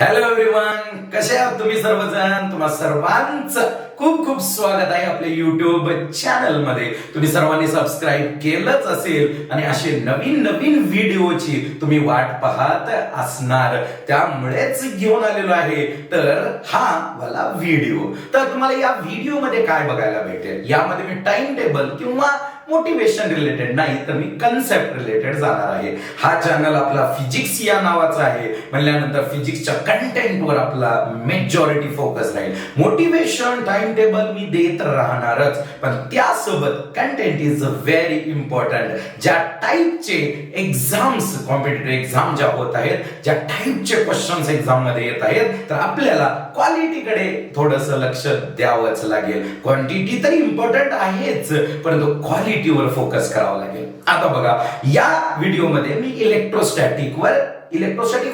Hello everyone, कसे आहात तुम्ही सर्वजण? तुम्हा सर्वांचं खूप खूप स्वागत आहे आपल्या युट्यूब चॅनल मध्ये. तुम्ही सर्वांनी सबस्क्राईब केलंच असेल आणि असे नवीन नवीन व्हिडिओची तुम्ही वाट पाहत असणार, त्यामुळेच घेऊन आलेलो आहे तर हा वाला व्हिडिओ. तर तुम्हाला या व्हिडिओ मध्ये काय बघायला भेटेल, यामध्ये मी टाइम टेबल किंवा मोटिवेशन रिलेटेड नाही तर मी कन्सेप्ट रिलेटेड जाणार आहे. हा चॅनल आपला फिजिक्स या नावाचा आहे म्हणल्यानंतर फिजिक्सच्या कंटेंटवर आपला मेजॉरिटी फोकस राहील. मोटिवेशन टाइम टेबल मी देत राहणारच, पण त्यासोबत कंटेंट इज व्हेरी इम्पॉर्टंट. ज्या टाईपचे एक्झाम्स, कॉम्पिटिटिव्ह एक्झाम ज्या होत आहेत, ज्या टाईपचे क्वेश्चन्स एक्झाम मध्ये येत आहेत, तर आपल्याला क्वालिटीकडे थोडस लक्ष द्यावंच लागेल. क्वांटिटी तर इम्पॉर्टंट आहेच, परंतु क्वालिटीवर फोकस करावं लागेल. आता बघा, या व्हिडिओमध्ये मी इलेक्ट्रोस्टॅटिक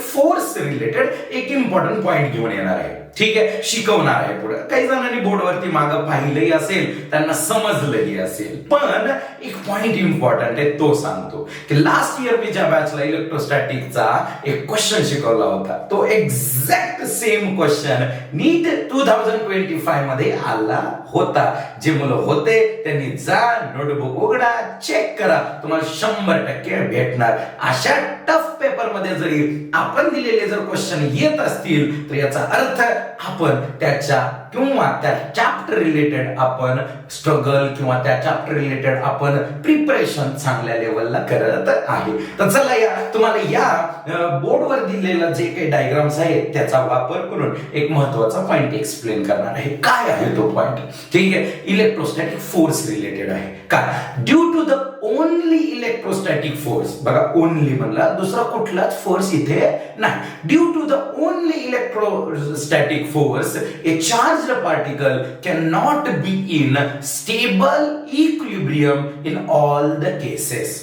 फोर्स रिलेटेड एक इम्पॉर्टंट पॉइंट घेऊन येणार आहे. ठीक आहे, शिकवणार आहे पुढे. काही जणांनी बोर्डवरती मागं पाहिलंही असेल, त्यांना समजलंही असेल, पण एक पॉइंट इम्पॉर्टंट आहे तो सांगतो की लास्ट इयर मी ज्या बॅचला इलेक्ट्रोस्टॅटिकचा एक क्वेश्चन शिकवला होता, तो एक्झॅक्ट सेम क्वेश्चन नीट 2025 मध्ये आला होता. जे मुलं होते त्यांनी जा, नोटबुक उघडा, चेक करा, तुम्हाला 100% भेटणार. अशा टफ पेपर मध्ये जरी आपण दिलेले जर क्वेश्चन येत असतील, तर याचा अर्थ आपण त्याच्या किंवा त्या चॅप्टर रिलेटेड आपण स्ट्रगल किंवा त्या चॅप्टर रिलेटेड आपण प्रिपरेशन चांगल्या लेवलला करत आहे. तर चला, तुम्हाला या बोर्डवर दिलेला जे काही डायग्राम्स आहेत त्याचा वापर करून एक महत्वाचा पॉइंट एक्सप्लेन करणार आहे. काय आहे तो पॉइंट? ठीक आहे, इलेक्ट्रोस्टॅटिक फोर्स रिलेटेड आहे. काय? Due to the only electrostatic force, बघा ओनली म्हणला, दुसरा कुठलाच फोर्स इथे नाही. Due to the only electrostatic force a charged particle cannot be in stable equilibrium in all the cases.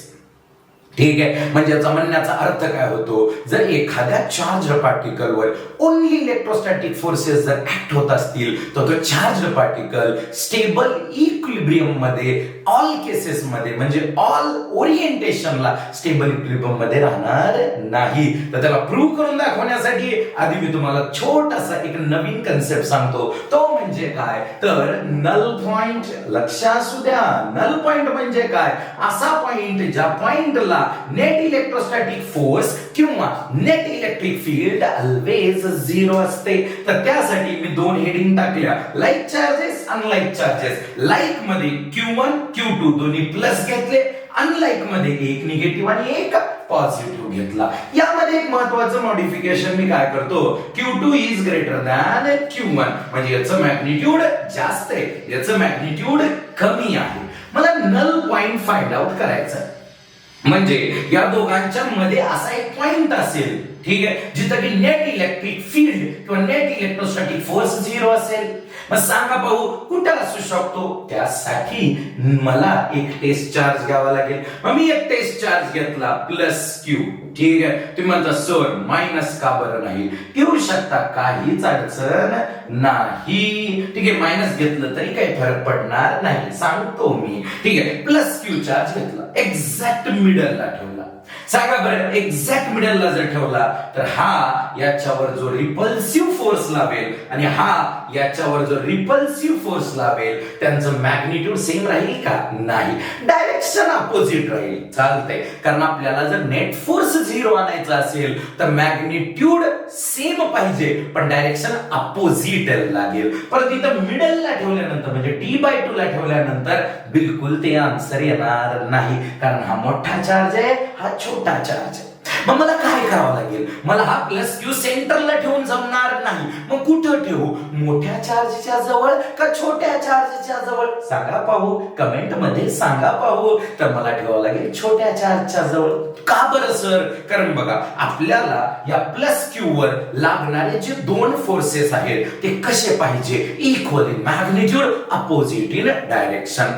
ठीक आहे, म्हणजे याचा म्हणण्याचा अर्थ काय होतो, जर एखाद्या चार्ज पार्टिकलवर ओनली इलेक्ट्रोस्टॅटिक फोर्सेस जर ऍक्ट होत असतील, तर तो चार्ज पार्टिकल स्टेबल इक्विलिब्रियम मध्ये ऑल केसेस मध्ये, म्हणजे ऑल ओरिएंटेशनला स्टेबल इक्विलिब्रियम मध्ये राहणार नाही. तर त्याला प्रूव्ह करून दाखवण्यासाठी आधी मी तुम्हाला छोटासा एक नवीन कन्सेप्ट सांगतो. तो म्हणजे काय, तर नल पॉइंट. लक्ष असू द्या, नल पॉइंट म्हणजे काय? असा पॉइंट ज्या पॉइंटला नेट इलेक्ट्रोस्टॅटिक फोर्स किंवा नेट इलेक्ट्रिक फील्ड ऑलवेज 0 असते. तर त्यासाठी मी दोन हेडिंग टाकल्या, like charges, unlike charges. Like मध्ये Q1 Q2 दोन्ही प्लस घेतले, अनलाईक मध्ये एक निगेटिव्ह आणि एक पॉझिटिव्ह घेतला. यामध्ये एक महत्त्वाचं मॉडिफिकेशन मी काय करतो, Q2 is greater than Q1, म्हणजे याचं मॅग्निट्यूड जास्त आहे, याचं मॅग्निट्यूड कमी आहे. मला नल पॉइंट फाइंड आउट करायचा, म्हणजे या दोघांच्या मध्ये असा एक पॉइंट असेल, ठीक आहे, जिथं की नेट इलेक्ट्रिक फील्ड किंवा नेट इलेक्ट्रोस्टॅटिक फोर्स 0 असेल. मग सांगा पाहू कुठं असू शकतो? त्यासाठी मला एक टेस्ट चार्ज घ्यावा लागेल. मग मी एक टेस्ट चार्ज घेतला +Q. ठीक आहे, तुम्ही म्हणता सर मायनस का बरं नाही? घेऊ शकता, काहीच अडचण नाही. ठीक आहे, मायनस घेतलं तरी काही फरक पडणार नाही, सांगतो मी. ठीक आहे, +Q चार्ज घेतला, एक्झॅक्ट मिडलला ठेवला. सांगा बरं, एक्झॅक्ट मिडलला जर ठेवला तर हा याच्यावर जो रिपल्सिव्ह फोर्स लावेल आणि हा याच्यावर जो रिपल्सिव्ह फोर्स लावेल, त्यांचं मॅग्निट्यूड सेम राहील का? नाही, डायरेक्शन अपोजिट राहील. चालतंय, कारण आपल्याला जर नेट फोर्स 0 आणायचा असेल तर मॅग्निट्यूड सेम पाहिजे, पण डायरेक्शन अपोजिट लागेल. परत इथं मिडलला ठेवल्यानंतर म्हणजे T/2 ला ठेवल्यानंतर बिलकुल ते आन्सर येणार नाही, कारण हा मोठा चार्ज आहे, हा छोटा चार्ज आहे. मग मला काय करावं लागेल? मला हा +Q सेंटरला ठेवून जमणार नाही. मग कुठं ठेवू? मोठ्या चार्जच्या जवळ का छोट्या चार्जच्या जवळ? सांगा पाहू, कमेंट मध्ये सांगा पाहू. तर मला ठेवावं लागेल छोट्या चार्जच्या जवळ. का बरं सर? कारण बघा, आपल्याला या +Q वर लागणारे जे दोन फोर्सेस आहेत ते कसे पाहिजे? Equally magnitude, opposite in direction.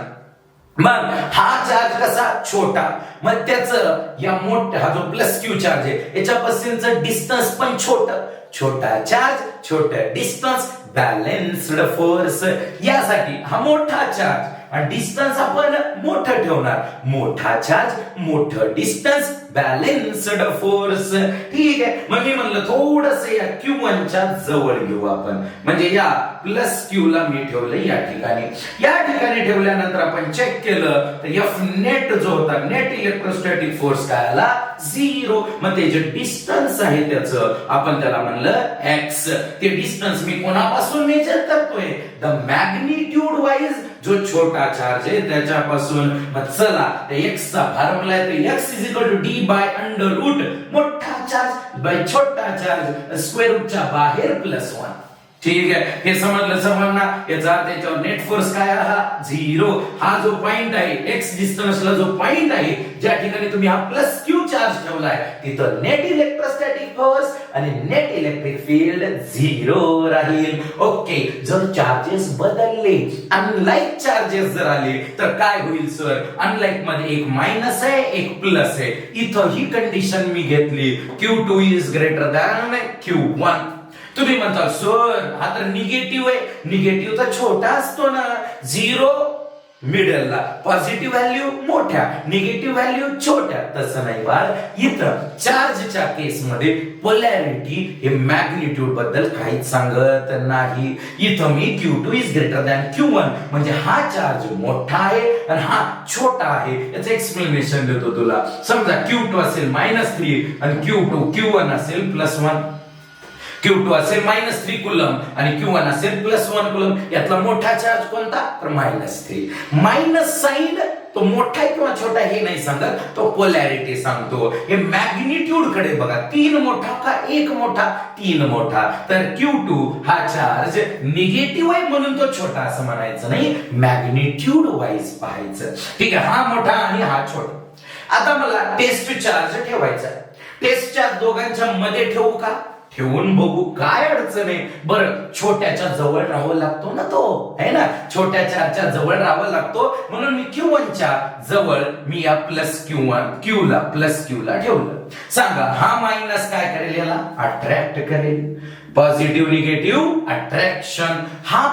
मग हा चार्ज कसा? छोटा, मग त्याचं या मोठ्या, हा जो +Q चार्ज आहे याच्यापासूनचं डिस्टन्स पण छोटा चार्ज, छोटा डिस्टन्स, बॅलन्स्ड फोर्स. यासाठी हा मोठा चार्ज आणि डिस्टन्स आपण मोठं ठेवणार. मोठा चार्ज मोठं डिस्टन्स बॅलेन्स्ड फोर्स. ठीक आहे, मग मी म्हणलं थोडस या Q1 च्या जवळ घेऊ आपण, म्हणजे या प्लस Q ला मी ठेवलं या ठिकाणी ठेवल्यानंतर आपण चेक केलं तर F नेट जो होता, नेट इलेक्ट्रोस्टॅटिक फोर्स काय आला 0. मग ते जे डिस्टन्स आहे त्याचं आपण त्याला म्हणलं x. ते डिस्टन्स मी कोणापासून मेजर करतोय, द मॅग्निट्यूड वाईज जो छोटा चार्ज आहे त्याच्यापासून. मग चला x चा फॉर्म्युला आहे तो x d/√, मोठा चार्ज बाय छोटा चार्ज, स्क्वेअर रूटच्या बाहेर +1. ठीक आहे, हे समजलं सर्वांना. याचा अर्थ त्याच्यावर नेट फोर्स काय हा 0. हा जो पॉइंट आहे x डिस्टन्सला जो पॉइंट आहे ज्या ठिकाणी तुम्ही हा +q चार्ज ठेवलाय तिथं नेट इलेक्ट्रोस्टॅटिक फोर्स आणि नेट इलेक्ट्रिक फील्ड 0 राहील. ओके, जर चार्जेस बदलले, अनलाइक चार्जेस जर आले तर काय होईल सर? अनलाइक मध्ये एक मायनस आहे एक प्लस आहे. इथं ही कंडिशन मी घेतली Q2 is greater than Q1. तुम्ही म्हणता सर हा तर निगेटिव्ह आहे. निगेटिव्ह तर छोटा असतो ना, 0 मिडलला, पॉझिटिव्ह व्हॅल्यू मोठ्या, निगेटिव्ह व्हॅल्यू छोट्या. तसं नाही बाळ, इथं चार्जच्या केसमध्ये पोलॅरिटी हे मॅग्निट्यूड बद्दल काहीच सांगत नाही. इथं मी Q2 is greater than Q1 म्हणजे हा चार्ज मोठा आहे आणि हा छोटा आहे. याचं एक्सप्लेनेशन देतो तुला. समजा Q2 असेल -3 आणि Q1 असेल +1. Q2 असेल -3 कुलम आणि Q1 असेल +1 कुलम. यातला मोठा चार्ज कोणता? तर -3. मायनस साइन तो मोठा किंवा छोटा हे नाही सांगत, तो पोलॅरिटी सांगतो. हे मॅग्निट्यूड कडे बघा, 3 मोठा का 1 मोठा? 3 मोठा. तर Q2 हा चार्ज निगेटिव्ह आहे म्हणून तो छोटा असं म्हणायचं नाही, मॅग्निट्यूड वाईज पाहायचं. ठीक आहे, हा मोठा आणि हा छोटा. आता मला टेस्ट चार्ज ठेवायचा. टेस्ट चार्ज दोघांच्या मध्ये ठेवू का? ठेवून बघू, काय अडचण आहे. बरं, छोट्याच्या जवळ राहावं लागतो ना तो, है ना, छोट्या चार्जच्या जवळ राहावं लागतो म्हणून मी Q1 च्या जवळ मी या Q ला ठेवलं. सांगा हा मायनस काय करेल? याला अट्रॅक्ट करेल. Positive negative attraction. हा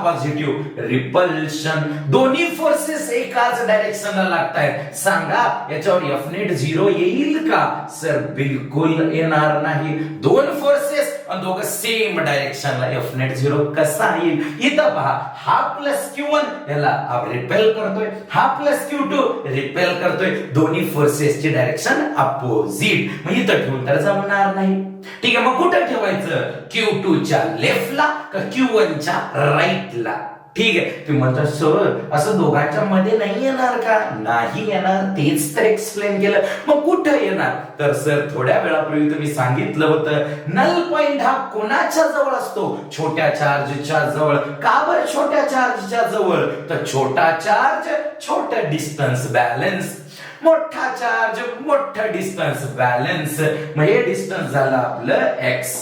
पॉझिटिव्ह रिपल्शन. दोन्ही फोर्सेस एकाच डायरेक्शनला लागतायत. सांगा याच्यावर F नेट 0 येईल का? सर बिलकुल येणार नाही. दोन फोर्सेस आणि दोघं सेम डायरेक्शनला, F नेट 0 कसा येईल? इथं पहा, हा +Q1 याला रिपेल करतोय, हा +Q2 रिपेल करतोय. दोन्ही फोर्सेसची डायरेक्शन अपोजिट. मग इथं ठेवून तर जमणार नाही. ठीक आहे, मग कुठे ठेवायचं? Q2 च्या लेफ्टला का Q1 च्या राईटला? ठीक आहे, तुम्ही म्हणता सर असं दोघांच्या मध्ये नाही येणार का? नाही येणार, तेच तर एक्सप्लेन केलं. मग कुठे येणार? तर सर थोड्या वेळापूर्वी तुम्ही सांगितलं होतं नल पॉइंट हा कोणाच्या जवळ असतो? छोट्या चार्जच्या जवळ. का बरं छोट्या चार्जच्या जवळ? तर छोटा चार्ज छोटा डिस्टन्स बॅलन्स, मोठा चार्ज मोठा डिस्टन्स बॅलन्स. मग हे डिस्टन्स झालं आपलं x.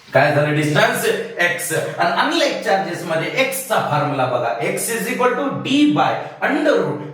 काय झालं? Distance x. आणि अनलाइक चार्जेस मध्ये x चा फॉर्म्युला बघा, x d/√,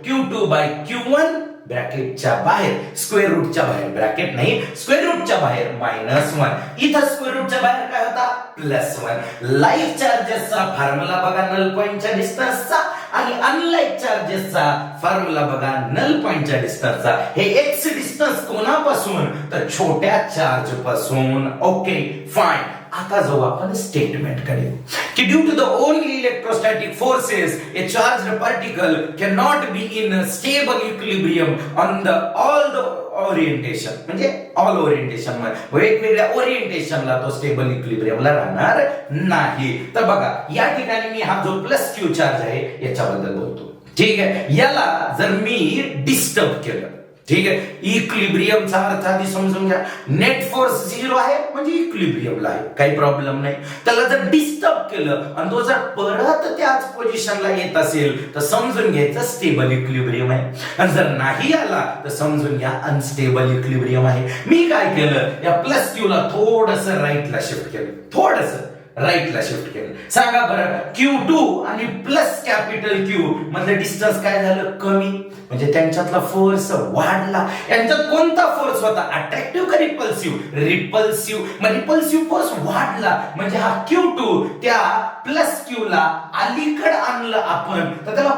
Q2/Q1 ब्रॅकेटच्या बाहेर, स्क्वेअर रूटच्या बाहेर, ब्रॅकेट नाही स्क्वेअर रूटच्या बाहेर -1. इथं स्क्वेअर रूटच्या बाहेर काय होता? +1. लाईक चार्जेसचा फॉर्म्युला बघा नल पॉइंटच्या डिस्टन्सचा आणि अनलाइक चार्जेसचा फॉर्म्युला बघा नल पॉइंटच्या डिस्टन्सचा. हे x डिस्टन्स कोणापासून? तर छोट्या चार्ज पासून. Okay fine. आता जाऊ आपण स्टेटमेंट कडे की due to the only electrostatic forces a charged particle cannot be in stable equilibrium on the all the orientation. म्हणजे ऑल ओरिएंटेशन मध्ये वेगवेगळ्या ओरिएंटेशनला तो स्टेबल इक्विलिब्रियमला राहणार नाही. तर बघा या ठिकाणी मी हा जो +Q चार्ज आहे याच्याबद्दल बोलतो. ठीक आहे, याला जर मी डिस्टर्ब केलं, ठीक आहे, इक्विलिब्रियमचा अर्थ आधी समजून घ्या. नेट फोर्स 0 आहे म्हणजे इक्विलिब्रियमला आहे, काही प्रॉब्लेम नाही. त्याला जर डिस्टर्ब केलं आणि तो जर परत त्याच पोझिशनला येत असेल तर समजून घ्यायचं स्टेबल इक्विलिब्रियम आहे. आणि जर नाही आला तर समजून घ्या अनस्टेबल इक्विलिब्रियम आहे. मी काय केलं, या +Q ला थोडंसं राईटला शिफ्ट केलं, थोडंसं राईटला शिफ्ट केलं. सांगा बरं Q2 आणि +Q मधलं डिस्टन्स काय झालं? कमी. म्हणजे त्यांच्यातला फोर्स वाढला. यांच्यात कोणता फोर्स होता, अट्रॅक्टिव्ह का रिपल्सिव्ह? रिपल्सिव्ह. मग रिपल्सिव्ह फोर्स वाढला म्हणजे हा Q2 त्या प्लस Q ला अलीकडे आणलं आपण, तर त्याला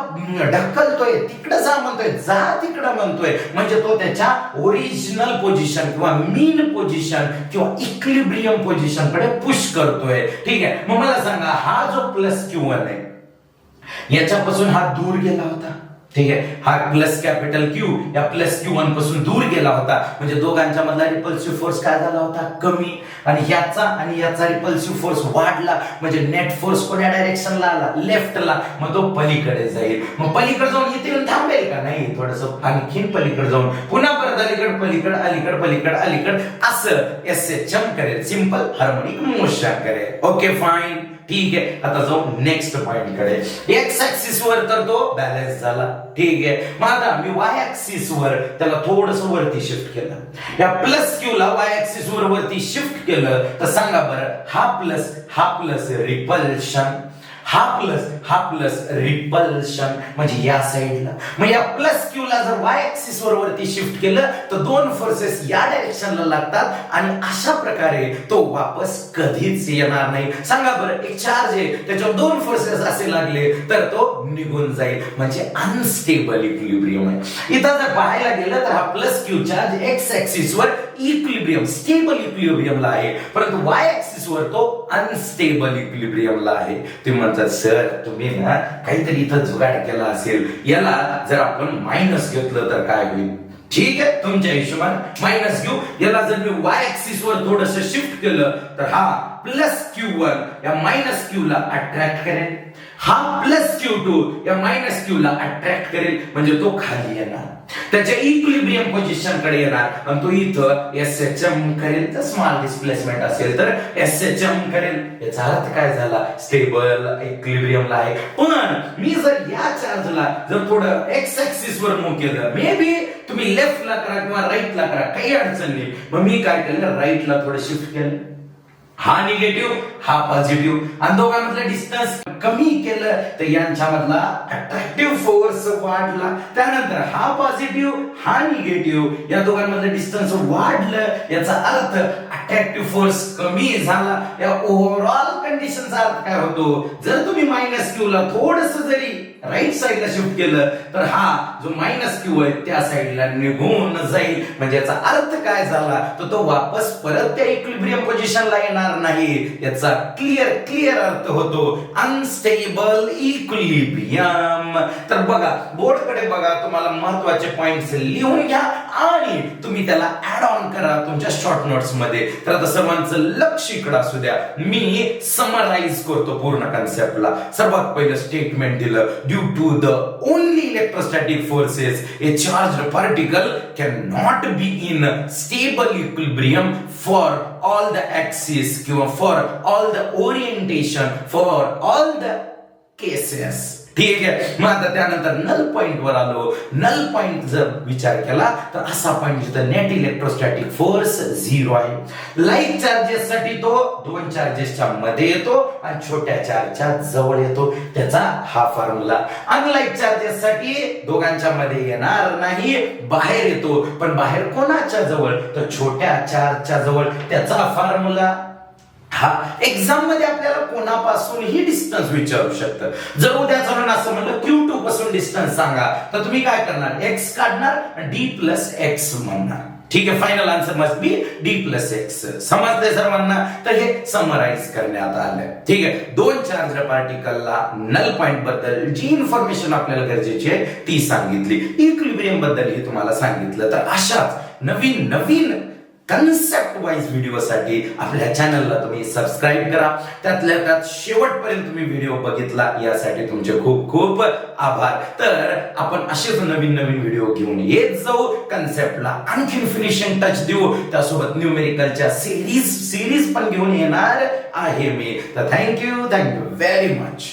ढकलतोय, तिकडे जा म्हणतोय, जा तिकडे म्हणतोय, म्हणजे तो त्याच्या ओरिजिनल पोझिशन किंवा मीन पोझिशन किंवा इक्विलिब्रियम पोझिशन कडे पुश करतोय. ठीक आहे, मग मला सांगा हा जो प्लस Q1 आहे याच्यापासून हा दूर गेला होता. ठीक आहे, हा प्लस कॅपिटल Q या प्लस Q1 पासून दूर गेला होता, म्हणजे दोघांच्या मधला रिपल्सिव्ह फोर्स काय झाला होता, कमी. आणि याचा रिपल्सिव्ह फोर्स वाढला, म्हणजे नेट फोर्स कोण्या डायरेक्शनला आला, लेफ्टला. मग तो पलीकडे जाईल. मग पलीकडे जाऊन इथे येऊन थांबेल का, नाही, थोडंसं आणखीन पलीकडे जाऊन पुन्हा परत अलीकडे पलीकडे अलीकडे पलीकडे अलीकडे असं SHM करेल, सिंपल हार्मोनिक मोशन करेल. ओके फाईन, ठीक आहे. आता जाऊ नेक्स्ट पॉइंट कडे. एक्स ऍक्सिस वर तर तो बॅलन्स झाला. ठीक आहे, मग आता मी वाय ऍक्सिस वर त्याला थोडस वरती शिफ्ट केलं. या प्लस Q ला वाय ऍक्सिस वर वरती शिफ्ट केलं तर सांगा बरं, हा प्लस रिपल्शन, हा प्लस रिपल्शन, म्हणजे या साइडला. मग या प्लस Q ला जर वाय ऍक्सिस वर वरती शिफ्ट केलं तर दोन फोर्सेस या डायरेक्शनला लागतात आणि अशा प्रकारे तो वापस कधीच येणार नाही. सांगा बरं, एक चार्ज आहे त्याच्यावर दोन फोर्सेस असे लागले तर तो निघून जाईल, म्हणजे अनस्टेबल इक्विलिब्रियम आहे. इथं जर पाहायला गेलं तर हा plus Q charge x axis वर इक्विलिब्रियम, स्टेबल इक्विलिब्रियमला आहे, परंतु वाय ऍक्सिस वर तो अनस्टेबल इक्विलिब्रियमला आहे. तुम्ही म्हणतात सर तुम्ही ना काहीतरी इथं जुगाड केला असेल, याला जर आपण मायनस घेतलं तर काय होईल? ठीक आहे, तुमच्या हिशोबाने मायनस घेऊ. याला जर मी वाय ऍक्सिस वर थोडस शिफ्ट केलं तर हा प्लस Q1 या मायनस Q ला अट्रॅक्ट करेल, हा प्लस Q2 या मायनस Q ला अट्रॅक्ट करेल, म्हणजे तो खाली येणार, त्याच्या इक्विलिब्रियम पोझिशन कडे येणार आणि तो इथं SHM करेल. तर स्मॉल डिस्प्लेसमेंट असेल तर SHM करेल. याचा अर्थ काय झाला, स्टेबल इक्विलिब्रियमला आहे. पण मी जर या चार्जला जर थोडं एक्स ऍक्सिस वर मूव्ह केलं, मे बी तुम्ही लेफ्टला करा किंवा राईटला करा, काही अडचण नाही. मग मी काय केलं, राईटला थोडं शिफ्ट केलं, हा निगेटिव्ह हा पॉझिटिव्ह, आणि दोघांमधलं डिस्टन्स कमी केलं तर यांच्यामधला अट्रॅक्टिव्ह फोर्स वाढला. त्यानंतर हा पॉझिटिव्ह हा निगेटिव्ह, या दोघांमधलं डिस्टन्स वाढलं, याचा अर्थ अट्रॅक्टिव्ह फोर्स कमी झाला. या ओव्हरऑल कंडिशनचा अर्थ काय होतो, जर तुम्ही मायनस Q ला थोडस जरी राईट साइडला शिफ्ट केलं तर हा जो मायनस Q आहे त्या साइडला निघून जाईल, म्हणजे याचा अर्थ काय झाला, तर तो वापस परत त्या इक्विलिब्रियम पोझिशनला येणार नाही. याचा क्लिअर अर्थ होतो अनस्टेबल इक्विलिब्रियम. तर बघा, बोर्ड कडे बघा, तुम्हाला महत्त्वाचे पॉइंट्स लिहून घ्या आणि तुम्ही त्याला ऍड ऑन करा तुमच्या शॉर्ट नोट्स मध्ये. तर आता सर्वांचं लक्ष इकडे असू द्या, मी समराइज करतो पूर्ण कन्सेप्टला. सर्वात पहिलं स्टेटमेंट दिलं, due to the only electrostatic forces a charged particle cannot be in stable equilibrium for all the axes, for all the orientation, for all the cases. ठीक आहे, मग आता त्यानंतर नल पॉइंट वर आलो. नल पॉइंट जर विचार केला तर असा पॉइंट जिथं नेट इलेक्ट्रोस्टॅटिक फोर्स 0 आहे. लाईट चार्जेस साठी तो दोन चार्जेसच्या मध्ये येतो आणि छोट्या चार्जच्या जवळ येतो, त्याचा हा फॉर्म्युला. अनलाईट चार्जेस साठी दोघांच्या मध्ये येणार नाही, बाहेर येतो, पण बाहेर कोणाच्या जवळ, तर छोट्या चार्जच्या जवळ, त्याचा फॉर्म्युला. हा एक्झाम मध्ये आपल्याला कोणापासून ही डिस्टन्स विचारू शकतं. जर उद्या चालून असं म्हणलं Q2 पासून डिस्टन्स सांगा, तर तुम्ही काय करणार, x काढणार आणि d प्लस x म्हणणार. ठीक आहे, final answer must be d plus x. समजते सर्वांना? तर हे समराइज करण्यात आलंय. ठीक आहे, दोन चार्ज पार्टिकलला नल पॉइंट बद्दल जी इन्फॉर्मेशन आपल्याला गरजेची आहे ती सांगितली, इक्विलिब्रियम बद्दल हे तुम्हाला सांगितलं. तर अशाच नवीन कन्सेप्ट वाइज व्हिडिओसाठी आपल्या चॅनलला तुम्ही सबस्क्राईब करा. त्यातल्या त्यात शेवटपर्यंत तुम्ही व्हिडिओ बघितला यासाठी तुमचे खूप खूप आभार. तर आपण असेच नवीन व्हिडिओ घेऊन येत जाऊ, कन्सेप्टला आणखीन फिनिशिंग टच देऊ, त्यासोबत न्यूमेरिकलच्या सिरीज पण घेऊन येणार आहे मी. तर थँक्यू व्हेरी मच.